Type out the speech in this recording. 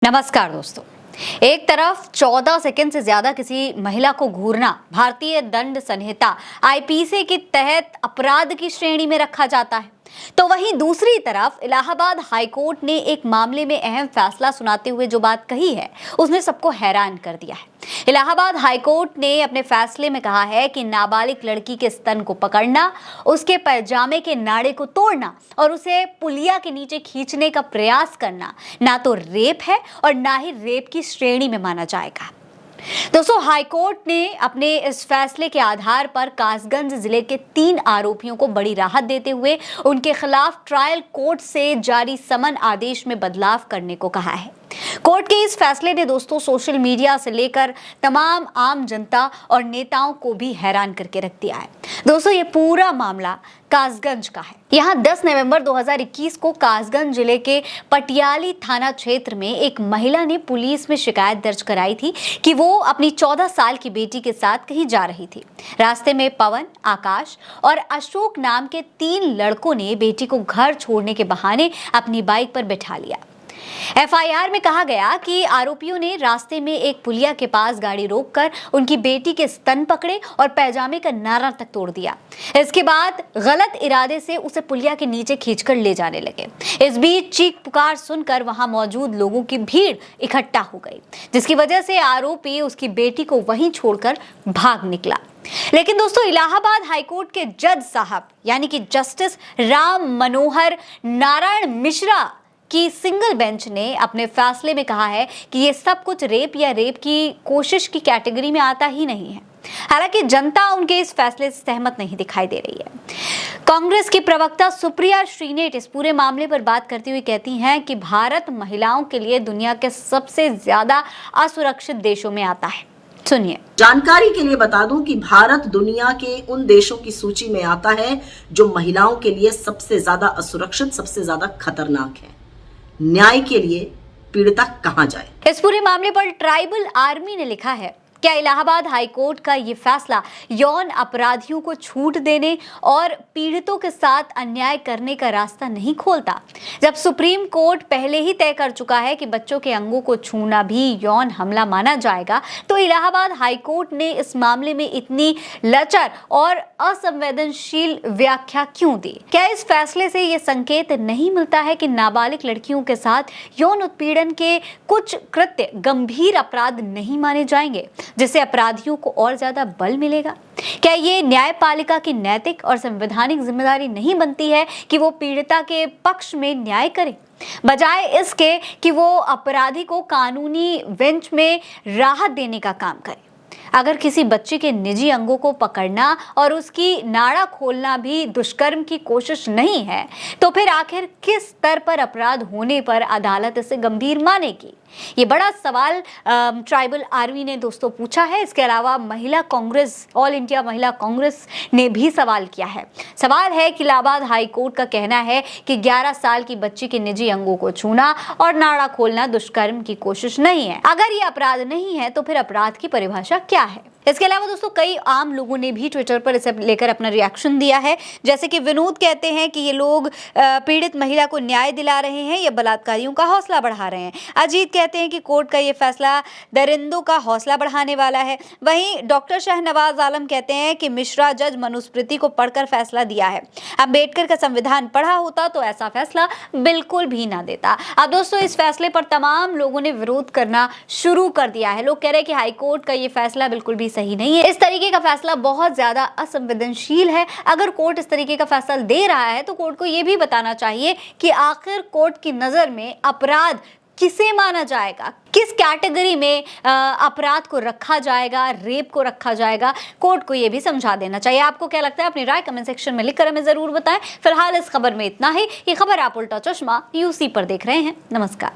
नमस्कार दोस्तों। एक तरफ 14 सेकंड से ज्यादा किसी महिला को घूरना भारतीय दंड संहिता आईपीसी के तहत अपराध की श्रेणी में रखा जाता है, तो वहीं दूसरी तरफ इलाहाबाद हाईकोर्ट ने एक मामले में अहम फैसला सुनाते हुए जो बात कही है उसने सबको हैरान कर दिया है। इलाहाबाद हाईकोर्ट ने अपने फैसले में कहा है कि नाबालिग लड़की के स्तन को पकड़ना, उसके पैजामे के नाड़े को तोड़ना और उसे पुलिया के नीचे खींचने का प्रयास करना ना तो रेप है और ना ही रेप की श्रेणी में माना जाएगा। दोस्तों, हाईकोर्ट ने अपने इस फैसले के आधार पर कासगंज जिले के 3 आरोपियों को बड़ी राहत देते हुए उनके खिलाफ ट्रायल कोर्ट से जारी समन आदेश में बदलाव करने को कहा है। कोर्ट के इस फैसले ने दोस्तों सोशल मीडिया से लेकर तमाम आम जनता और नेताओं को भी हैरान करके रख दिया है। दोस्तों, ये पूरा मामला कासगंज का है। यहाँ 10 नवंबर 2021 को कासगंज जिले के पटियाली थाना क्षेत्र में एक महिला ने पुलिस में शिकायत दर्ज कराई थी कि वो अपनी 14 साल की बेटी के साथ कहीं जा रही थी। रास्ते में पवन, आकाश और अशोक नाम के 3 लड़कों ने बेटी को घर छोड़ने के बहाने अपनी बाइक पर बैठा लिया। एफआईआर में कहा गया कि आरोपियों ने रास्ते में एक पुलिया के पास गाड़ी रोककर उनकी बेटी के स्तन पकड़े और पैजामे का नारा तक तोड़ दिया। इसके बाद गलत इरादे से उसे पुलिया के नीचे खींचकर ले जाने लगे। इस बीच चीख पुकार सुनकर वहां मौजूद लोगों की भीड़ इकट्ठा हो गई, जिसकी वजह से आरोपी उसकी बेटी को वहीं छोड़कर भाग निकला। लेकिन दोस्तों, इलाहाबाद हाईकोर्ट के जज साहब यानी कि जस्टिस राम मनोहर नारायण मिश्रा की सिंगल बेंच ने अपने फैसले में कहा है कि ये सब कुछ रेप या रेप की कोशिश की कैटेगरी में आता ही नहीं है। हालांकि जनता उनके इस फैसले से सहमत नहीं दिखाई दे रही है। कांग्रेस की प्रवक्ता सुप्रिया श्रीनेट इस पूरे मामले पर बात करती हुई कहती हैं कि भारत महिलाओं के लिए दुनिया के सबसे ज्यादा असुरक्षित देशों में आता है। सुनिए। जानकारी के लिए बता दूं कि भारत दुनिया के उन देशों की सूची में आता है जो महिलाओं के लिए सबसे ज्यादा असुरक्षित, सबसे ज्यादा खतरनाक है। न्याय के लिए पीड़िता कहां जाए? इस पूरे मामले पर ट्राइबल आर्मी ने लिखा है, क्या इलाहाबाद हाईकोर्ट का ये फैसला यौन अपराधियों को छूट देने और पीड़ितों के साथ अन्याय करने का रास्ता नहीं खोलता? जब सुप्रीम कोर्ट पहले ही तय कर चुका है कि बच्चों के अंगों को छूना भी यौन हमला माना जाएगा, तो इलाहाबाद हाईकोर्ट ने इस मामले में इतनी लचर और असंवेदनशील व्याख्या क्यों दी? क्या इस फैसले से ये संकेत नहीं मिलता है कि नाबालिग लड़कियों के साथ यौन उत्पीड़न के कुछ कृत्य गंभीर अपराध नहीं माने जाएंगे, जिससे अपराधियों को और ज्यादा बल मिलेगा? क्या ये न्यायपालिका की नैतिक और संवैधानिक जिम्मेदारी नहीं बनती है कि वो पीड़िता के पक्ष में न्याय करे, बजाय इसके कि वो अपराधी को कानूनी बेंच में राहत देने का काम करे? अगर किसी बच्चे के निजी अंगों को पकड़ना और उसकी नाड़ा खोलना भी दुष्कर्म की कोशिश नहीं है, तो फिर आखिर किस स्तर पर अपराध होने पर अदालत इसे गंभीर मानेगी? ये बड़ा सवाल ट्राइबल आर्मी ने दोस्तों पूछा है। इसके अलावा महिला कांग्रेस, ऑल इंडिया महिला कांग्रेस ने भी सवाल किया है। सवाल है कि इलाहाबाद हाईकोर्ट का कहना है कि 11 साल की बच्ची के निजी अंगों को छूना और नाड़ा खोलना दुष्कर्म की कोशिश नहीं है। अगर ये अपराध नहीं है तो फिर अपराध की परिभाषा क्या है? इसके अलावा दोस्तों कई आम लोगों ने भी ट्विटर पर इसे लेकर अपना रिएक्शन दिया है। जैसे कि विनोद कहते हैं कि ये लोग पीड़ित महिला को न्याय दिला रहे हैं या बलात्कारियों का हौसला बढ़ा रहे हैं। अजीत कहते हैं कि कोर्ट का ये फैसला दरिंदों का हौसला बढ़ाने वाला है। वहीं डॉक्टर शाहनवाज आलम कहते हैं कि मिश्रा जज मनुस्मृति को पढ़कर फैसला दिया है। अम्बेडकर का संविधान पढ़ा होता तो ऐसा फैसला बिल्कुल भी ना देता। अब दोस्तों इस फैसले पर तमाम लोगों ने विरोध करना शुरू कर दिया है। लोग कह रहे हैं कि हाईकोर्ट का ये फैसला बिल्कुल भी सही नहीं है। इस तरीके का फैसला बहुत ज्यादा असंवेदनशील है। अगर कोर्ट इस तरीके का फैसला दे रहा है तो कोर्ट को यह भी बताना चाहिए कि आखिर कोर्ट की नजर में अपराध किसे माना जाएगा, किस कैटेगरी में अपराध को रखा जाएगा, रेप को रखा जाएगा। कोर्ट को यह भी समझा देना चाहिए। आपको क्या लगता है? अपनी राय कमेंट सेक्शन में लिखकर हमें जरूर बताएं। फिलहाल इस खबर में इतना ही। ये खबर आप उल्टा चश्मा यूसी पर देख रहे हैं। नमस्कार।